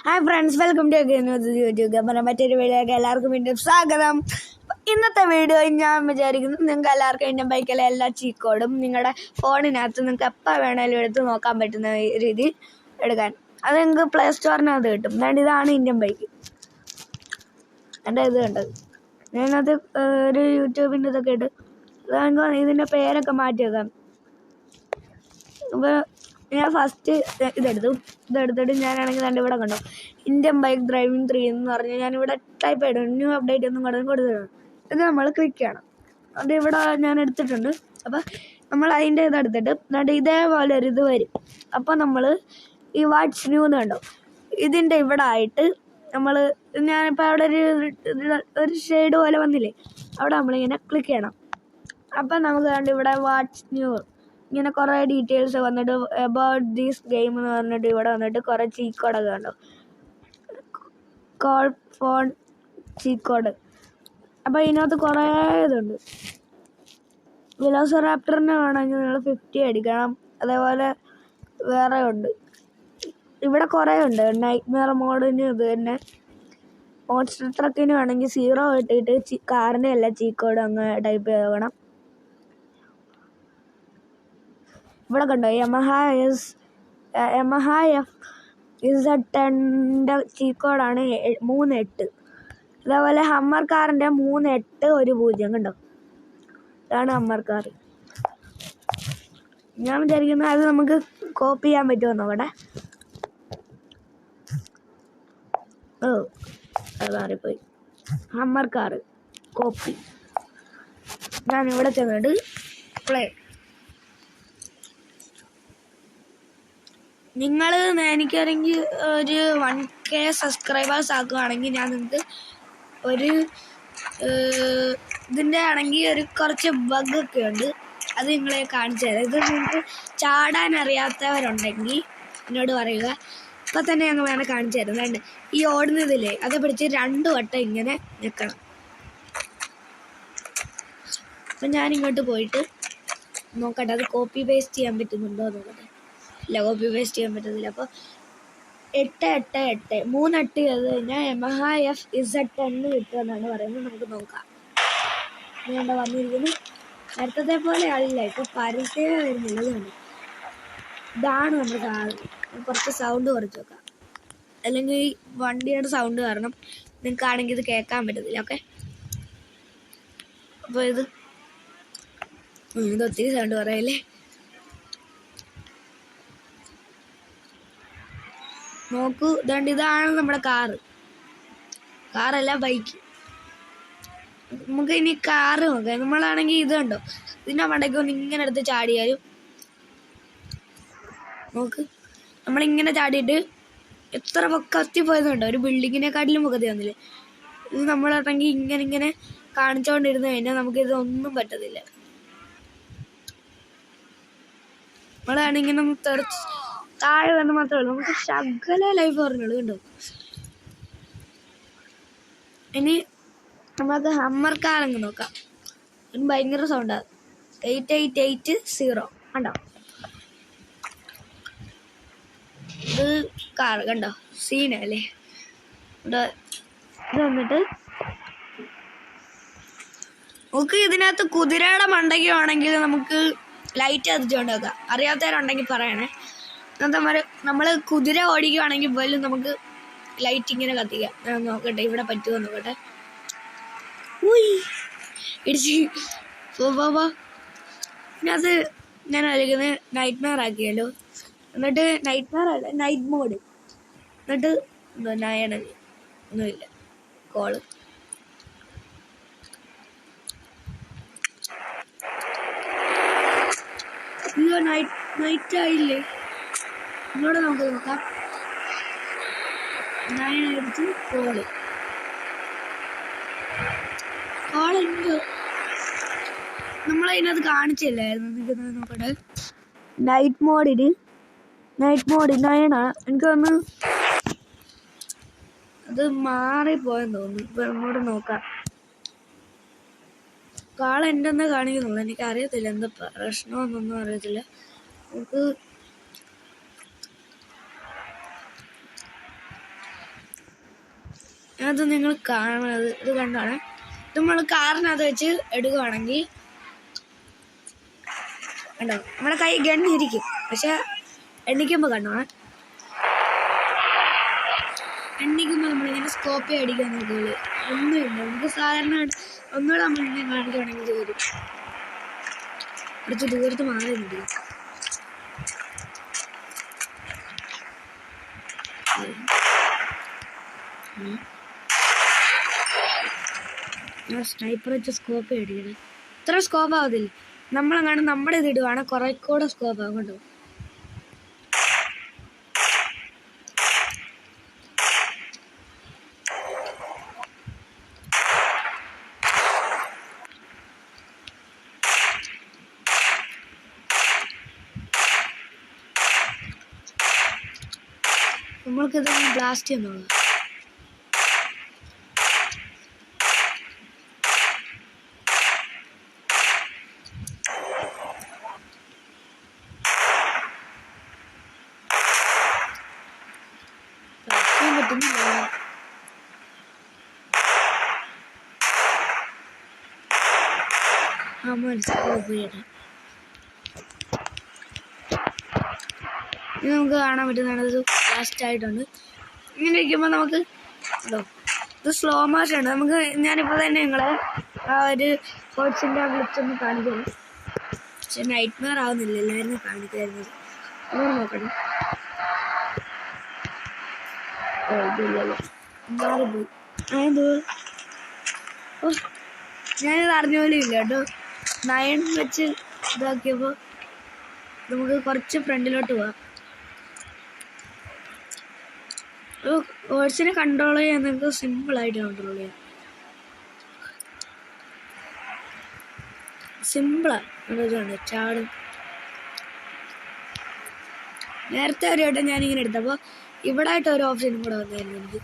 Hi friends, welcome to YouTube. അപ്പം മറ്റൊരു വീഡിയോയ്ക്ക് എല്ലാവർക്കും വീണ്ടും സ്വാഗതം. ഇന്നത്തെ വീഡിയോ ഞാൻ വിചാരിക്കുന്നു നിങ്ങൾക്ക് എല്ലാവർക്കും ഇന്ത്യൻ ബൈക്കിലെ എല്ലാ ചീക്കോടും നിങ്ങളുടെ ഫോണിനകത്ത് നിങ്ങൾക്ക് എപ്പോൾ വേണേലും എടുത്ത് നോക്കാൻ പറ്റുന്ന രീതിയിൽ എടുക്കാൻ. അത് നിങ്ങൾക്ക് പ്ലേ സ്റ്റോറിനകത്ത് കിട്ടും. അതുകൊണ്ട് ഇതാണ് ഇന്ത്യൻ ബൈക്ക്. എൻ്റെ ഇത് കണ്ടത് ഞാനത് ഒരു യൂട്യൂബിൻ്റെ ഇതൊക്കെ ഇട്ട് അതാകുമ്പോൾ ഇതിൻ്റെ പേരൊക്കെ മാറ്റി വെക്കാം. അപ്പോൾ ഞാൻ ഫസ്റ്റ് ഇതെടുത്തിട്ട് ഞാനാണെങ്കിൽ എൻ്റെ ഇവിടെ കണ്ടു ഇന്ത്യൻ ബൈക്ക് ഡ്രൈവിംഗ് 3 എന്ന് പറഞ്ഞ് ഞാനിവിടെ ടൈപ്പ് ചെയ്തു. ന്യൂ അപ്ഡേറ്റ് ഒന്നും കൊടുത്തിട്ടുണ്ട്. ഇത് നമ്മൾ ക്ലിക്ക് ചെയ്യണം. അത് ഇവിടെ ഞാൻ എടുത്തിട്ടുണ്ട്. അപ്പോൾ നമ്മൾ അതിൻ്റെ ഇതെടുത്തിട്ട് എന്നിട്ട് ഇതേപോലെ ഒരു ഇത് വരും. അപ്പോൾ നമ്മൾ ഈ വാട്ട്സ് ന്യൂ എന്ന് കണ്ടോ, ഇതിൻ്റെ ഇവിടെ ആയിട്ട് ഞാനിപ്പോൾ അവിടെ ഒരു ഷെയ്ഡ് പോലെ വന്നില്ലേ, അവിടെ നമ്മളിങ്ങനെ ക്ലിക്ക് ചെയ്യണം. അപ്പം നമുക്ക് കണ്ട് ഇവിടെ വാട്ട്സ് ന്യൂ ഇങ്ങനെ കുറേ ഡീറ്റെയിൽസ് വന്നിട്ട് അബൌട്ട് ദീസ് ഗെയിം എന്ന് പറഞ്ഞിട്ട് ഇവിടെ വന്നിട്ട് കുറേ ചീക്കോഡൊക്കെ കണ്ടോ, കോൾ ഫോൺ ചീക്കോഡ്. അപ്പോൾ ഇതിനകത്ത് കുറേ ഇതുണ്ട്. വെലോസിറാപ്റ്ററിന് വേണമെങ്കിൽ നിങ്ങൾ 50 അടിക്കണം. അതേപോലെ വേറെ ഉണ്ട്, ഇവിടെ കുറേ ഉണ്ട്. നൈറ്റ്മെയർ മോഡിന് ഇത് തന്നെ. മോൺസ്റ്റർ ട്രക്കിന് വേണമെങ്കിൽ 0 ഇട്ടിട്ട് കാറിൻ്റെ എല്ലാ ചീക്കോഡ് അങ്ങ് ടൈപ്പ് ചെയ്യണം. ഇവിടെ കണ്ടോ യമഹ FZ10 ചീക്കോഡാണ് 38. അതേപോലെ ഹമ്മർ കാറിൻ്റെ 3810 കണ്ടോ, ഇതാണ് ഹമ്മർ കാർ. ഞാൻ വിചാരിക്കുന്നത് അത് നമുക്ക് കോപ്പി ചെയ്യാൻ പറ്റുമോ നോക്കട്ടെ. അത് മാറിപ്പോയി. Hummer car copy. ഞാനിവിടെ ചെന്നിട്ട് പ്ലേ. നിങ്ങൾ എനിക്കാണെങ്കിൽ ഒരു 1K സബ്സ്ക്രൈബേഴ്സ് ആക്കുകയാണെങ്കിൽ ഞാൻ നിങ്ങൾക്ക് ഒരു ഇതിൻ്റെ ആണെങ്കിൽ ഒരു കുറച്ച് ബഗ്ഗൊക്കെ ഉണ്ട്, അത് നിങ്ങളെ കാണിച്ചു തരാം. ഇത് നിങ്ങൾക്ക് ചാടാൻ അറിയാത്തവരുണ്ടെങ്കിൽ എന്നോട് പറയുക. ഇപ്പം തന്നെ ഞങ്ങൾ വേണേൽ കാണിച്ചു തരാം. വേണ്ട, ഈ ഓടുന്നതില്ലേ അത് പിടിച്ച് 2 വട്ടം ഇങ്ങനെ നിൽക്കണം. അപ്പം ഞാനിങ്ങോട്ട് പോയിട്ട് നോക്കട്ടെ അത് കോപ്പി പേസ്റ്റ് ചെയ്യാൻ പറ്റുന്നുണ്ടോ നോക്കട്ടെ. ഇല്ല, കോപ്പി പേസ്റ്റ് ചെയ്യാൻ പറ്റത്തില്ല. അപ്പോൾ 888 3 ചെയ്ത് കഴിഞ്ഞാൽ യമഹ FZ10 കിട്ടുമെന്നാണ് പറയുന്നത്. നമുക്ക് നോക്കാം. ഇതുകൊണ്ട് വന്നിരിക്കുന്നു. നേരത്തെ പോലെ ആളില്ല, ഇപ്പോൾ പരസ്യമേ വരുന്നില്ല. ഇതുണ്ട്, ഇതാണ് നമ്മുടെ സാധനം. കുറച്ച് സൗണ്ട് കുറച്ച് വെക്കാം, അല്ലെങ്കിൽ ഈ വണ്ടിയുടെ സൗണ്ട് കാരണം നിങ്ങൾക്കാണെങ്കിൽ ഇത് കേൾക്കാൻ പറ്റത്തില്ല. ഓക്കെ, അപ്പോൾ ഇത് ഒത്തിരി സൗണ്ട് പറയല്ലേ. നോക്കൂ, ഇതാണ് നമ്മുടെ കാറല്ല ബൈക്ക്. നമുക്ക് ഇനി കാറ് നോക്കാം. നമ്മളാണെങ്കിൽ ഇത് കണ്ടോ, ഇതിൻ്റെ മണ്ടയ്ക്ക് ഒന്ന് ഇങ്ങനെ എടുത്ത് ചാടിയാലും നോക്ക്, നമ്മളിങ്ങനെ ചാടിയിട്ട് എത്ര പൊക്കത്തി പോയതുണ്ടോ, ഒരു ബിൽഡിങ്ങിനെക്കാട്ടിലും പൊക്കത്തി വന്നില്ലേ. ഇത് നമ്മളാണെങ്കിൽ ഇങ്ങനെ കാണിച്ചുകൊണ്ടിരുന്ന് കഴിഞ്ഞാൽ നമുക്കിതൊന്നും പറ്റത്തില്ല. നമ്മളാണെങ്കിൽ നമുക്ക് താഴെ വന്ന് മാത്രമേ ഉള്ളൂ, നമുക്ക് ശകല ലൈഫ് പറഞ്ഞുള്ളൂ. കണ്ടോ, ഇനി നമുക്ക് ഹമ്മർ കാറങ്ങ് നോക്കാം. അതിന് ഭയങ്കര സൗണ്ടാണ്. 8880 കണ്ടോ, ഇത് കാർ കണ്ടോ, സീനല്ലേ. ഇത് വന്നിട്ട് നമുക്ക് ഇതിനകത്ത് കുതിരയുടെ മണ്ടയ്ക്ക് വേണമെങ്കിൽ നമുക്ക് ലൈറ്റ് കത്തിച്ചുകൊണ്ട് വെക്കാം. അറിയാത്തവരുണ്ടെങ്കിൽ പറയണേ. നമ്മൾ കുതിര ഓടിക്കുകയാണെങ്കിൽ പോലും നമുക്ക് ലൈറ്റ് ഇങ്ങനെ കത്തിക്കാം. ഞാൻ നോക്കട്ടെ ഇവിടെ പറ്റുമോ നോക്കട്ടെ. ഇടിച്ച് പിന്നെ അത് ഞാൻ ആലോചിക്കുന്നത് നൈറ്റ്മെയർ ആക്കിയല്ലോ. എന്നിട്ട് നൈറ്റ്മെയർ അല്ല, നൈറ്റ് മോഡ്. എന്നിട്ട് ഒന്നുമില്ല കോള്. അയ്യോ, നൈറ്റ് ആയില്ലേ. ഇങ്ങോട്ട് നമുക്ക് നോക്കാം. 9 അടിച്ച് കോളുണ്ട്. നമ്മളതിനകത്ത് കാണിച്ചില്ലായിരുന്നു. നിൽക്കുന്നത് നോക്കട്ടെ. നൈറ്റ് മോഡ് 9 എനിക്ക് തോന്നുന്നു അത് മാറിപ്പോയെന്ന് തോന്നുന്നു. ഇപ്പം അങ്ങോട്ട് നോക്കാം. എൻ്റെ എന്താ കാണിക്കുന്നുള്ളൂ, എനിക്കറിയത്തില്ല എന്താ പ്രശ്നമെന്നൊന്നും അറിയത്തില്ല. നമുക്ക് അത് നിങ്ങൾ കാണുന്നത് ഇത് കണ്ടാണ്. നമ്മൾ കാറിനകത്ത് വെച്ച് എടുക്കുകയാണെങ്കിൽ കണ്ടോ നമ്മുടെ കൈ ഗണ്ണിരിക്കും. പക്ഷെ എണ്ണിക്കുമ്പോൾ കണ്ടോണേ, എണ്ണിക്കുമ്പോൾ നമ്മളിങ്ങനെ സ്കോപ്പേ അടിക്കാൻ നോക്കുകയുള്ളൂ. ഒന്നുമില്ല. നമുക്ക് സാധാരണ ഒന്നുകൂടെ നമ്മളിങ്ങനെ കാണിക്കുകയാണെങ്കിൽ ഇത് വരും. കുറച്ച് ദൂരത്ത് മാറിയിട്ടുണ്ട്. ഞാൻ സ്നൈപ്പർ വെച്ച് സ്കോപ്പ് അടിക്കണം. ഇത്ര സ്കോപ്പ് ആവത്തില്ല. നമ്മളെങ്ങാണ്ട് നമ്മുടെ ഇത് ഇടുവാണ് കുറെ കൂടെ സ്കോപ്പ് ആവും കേട്ടോ. നമ്മൾക്കിത് ബ്ലാസ്റ്റ് ചെയ്യുന്നുള്ളൂ. പറ്റുന്നില്ല. മനസ്സിലായി. ഇത് നമുക്ക് കാണാൻ പറ്റുന്നതാണ്. ഇത് ഫാസ്റ്റ് ആയിട്ടുണ്ട്. ഇങ്ങനെ ഇരിക്കുമ്പോൾ നമുക്ക് ഇത് സ്ലോ മോഷൻ. നമുക്ക് ഞാനിപ്പോൾ തന്നെ നിങ്ങളെ ആ ഒരു ഫോർട്സിൻ്റെ വിളിച്ചൊന്ന് കാണിക്കുന്നു. പക്ഷെ നൈറ്റ് മെയർ ആവുന്നില്ല. എല്ലാവരും കാണിക്കായിരുന്നത് നോക്കണം. ഇതില്ലല്ലോ, മാറിപ്പോയി. ഞാനിത് അറിഞ്ഞ പോലും ഇല്ല കേട്ടോ. 9 വെച്ച് ഇതാക്കിയപ്പോൾ നമുക്ക് കുറച്ച് ഫ്രണ്ടിലോട്ട് പോവാം. ഹോഴ്സിനെ കൺട്രോൾ ചെയ്യാൻ നമുക്ക് സിമ്പിളായിട്ട് കൺട്രോൾ ചെയ്യാം. സിമ്പിളാണ്. ചാടും. നേരത്തെ ഒരു വട്ടം ഞാനിങ്ങനെ എടുത്തപ്പോൾ ഇവിടെ ആയിട്ട് ഒരു ഓപ്ഷനും കൂടെ വന്നായിരുന്നു. എനിക്ക്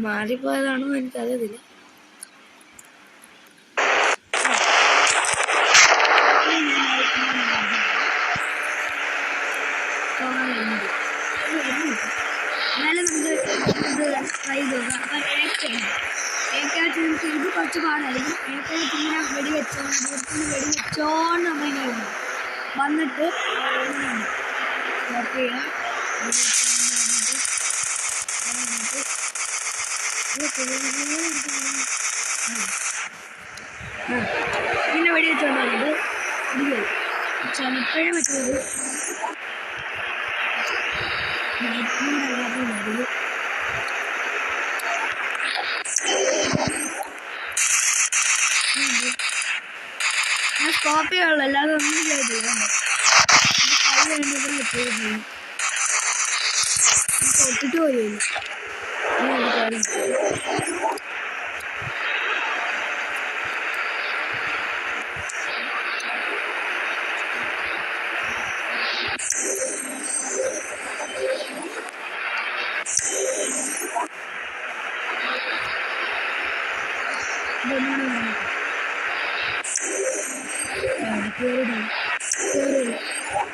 മാറിപ്പോയതാണോ എനിക്കറിയത്തില്ല. എന്നാലും നമുക്ക് ഇത് ട്രൈ ചെയ്ത് നോക്കാം. അപ്പം ഏക്കാച്ച് ഇത് കുറച്ച് പാടായിരിക്കും. ഏക്കാച്ച് ഇങ്ങനെ വെടിവെച്ചോണ്ട് നമ്മളിങ്ങനെ വന്നിട്ട് ഓഫ് ചെയ്യാം. ഇങ്ങനെ വെടിവെച്ചോണ്ട് വന്നിട്ട് ചിലപ്പോഴേ പറ്റുന്നത് ഞാൻ സ്കോപ്പ് ചെയ്യാനുള്ളൂ. അല്ലാതെ ഒന്നും ചെയ്തില്ല. കൈ വേണ്ടതിൽ എപ്പോഴും തൊട്ടിട്ട് പോലെയില്ല.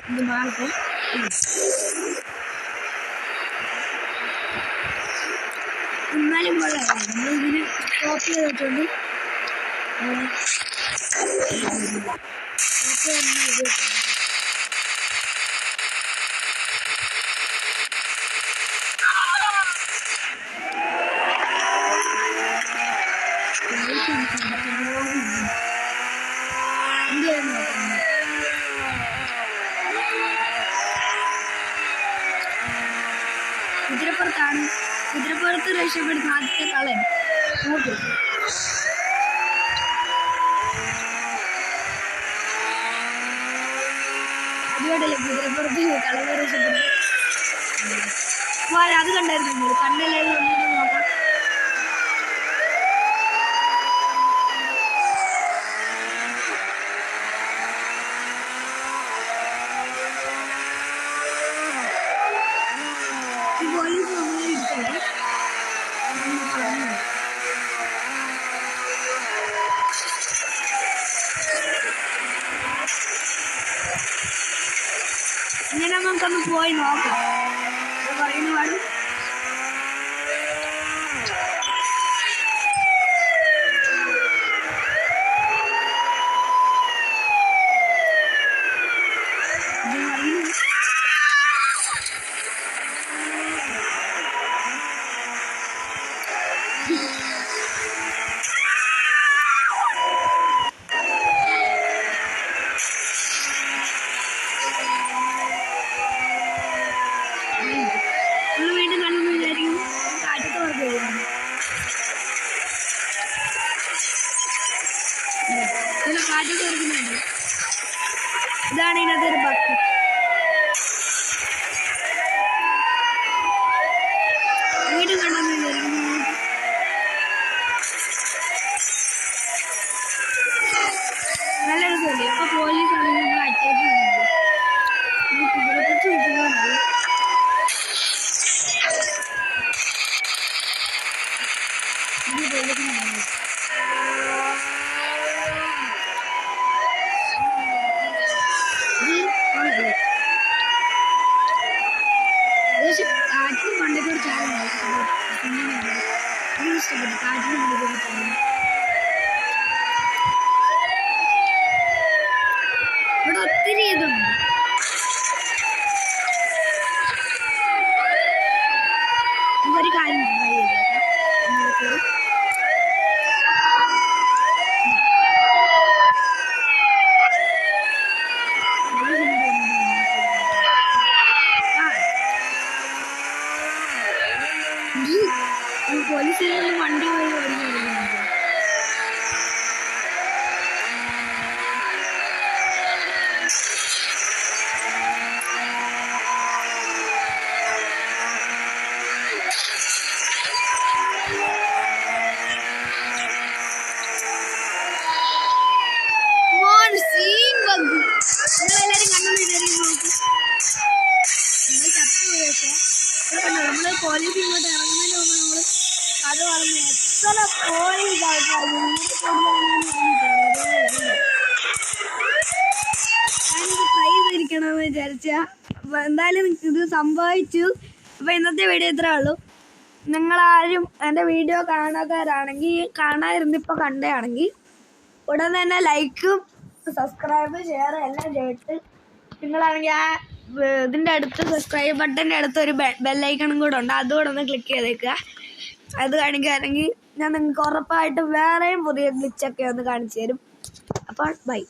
ഇത് മാർക്കും എന്നാലും കൊള്ളാം. നമ്മളിങ്ങനെ സ്റ്റോപ്പ് ചെയ്തിട്ടുണ്ട്. കുതിരപ്പുറത്താണ്. കുതിരപ്പുറത്ത് രക്ഷപ്പെടുന്ന ആദ്യത്തെ കളൻ നോക്കും. അതുകൊണ്ടല്ലേ കുതിരപ്പുറത്ത് കളവ് രക്ഷപ്പെടുന്നത്. അത് കണ്ടായിരുന്നു. കണ്ടല്ലേ ഒന്നും നോക്കാം. ഇങ്ങനെ നമുക്കൊന്ന് പോയി നോക്കാം. പറയുന്ന പാടും തുറക്കുന്നുണ്ട്. ഇതാണ് ഇതിനകത്തൊരു ബഗ്. വീട് കണ്ടെന്ന് നല്ല രസമല്ലേ? ഇപ്പൊ പോലീസ് ആണെങ്കിൽ നമ്മൾ അറ്റാക്ക് ചെയ്യുന്നത് കുതിരപ്പിടിച്ച് വിൽക്കുന്നുണ്ട്. കാറ്റിന് പണ്ടൊക്കെ ഒരു ചാനൽ ഇഷ്ടപ്പെട്ടു. കാറ്റിന് പണ്ടൊക്കെ ചാനൽ ഇവിടെ ഒത്തിരി ഇതുണ്ട്. ഒരു കാര്യം ട്രൈ ചെയ്തേക്കാം. പോലീസിൽ നിന്ന് വണ്ടി പോയി ഓടിക്കുന്നു. നിങ്ങളെല്ലാരും കണ്ടുപിടിക്കും നോക്കി. നമ്മൾ ചത്തുപോയി. പക്ഷെ നമ്മള് പോലീസ് ഇങ്ങോട്ട് ഇറങ്ങുന്നതിന് മുമ്പ് നമ്മള് അത് പറഞ്ഞു എത്ര പോലീസ് ആൾക്കാർ ഞാനിത് ട്രൈ ചെയ്തിരിക്കണമെന്ന് വിചാരിച്ച. അപ്പൊ എന്തായാലും ഇത് സംഭവിച്ചു. അപ്പൊ ഇന്നത്തെ വീഡിയോ ഇത്രേ ഉള്ളൂ. നിങ്ങളാരും എൻ്റെ വീഡിയോ കാണാത്തവരാണെങ്കിൽ കാണാതിരുന്ന് ഇപ്പോൾ കണ്ടതാണെങ്കിൽ ഉടൻ തന്നെ ലൈക്കും സബ്സ്ക്രൈബ് ഷെയർ എല്ലാം ചെയ്തിട്ട് നിങ്ങളാണെങ്കിൽ ആ ഇതിൻ്റെ അടുത്ത് സബ്സ്ക്രൈബ് ബട്ടൻ്റെ അടുത്ത് ഒരു ബെല്ലൈക്കണും കൂടെ ഉണ്ട്. അതുകൂടെ ഒന്ന് ക്ലിക്ക് ചെയ്തേക്കുക. അത് കാണിക്കുകയാണെങ്കിൽ ഞാൻ നിങ്ങൾക്ക് ഉറപ്പായിട്ടും വേറെയും പുതിയ ഗ്ലിച്ചൊക്കെ ഒന്ന് കാണിച്ചു തരും. അപ്പോൾ ബൈ.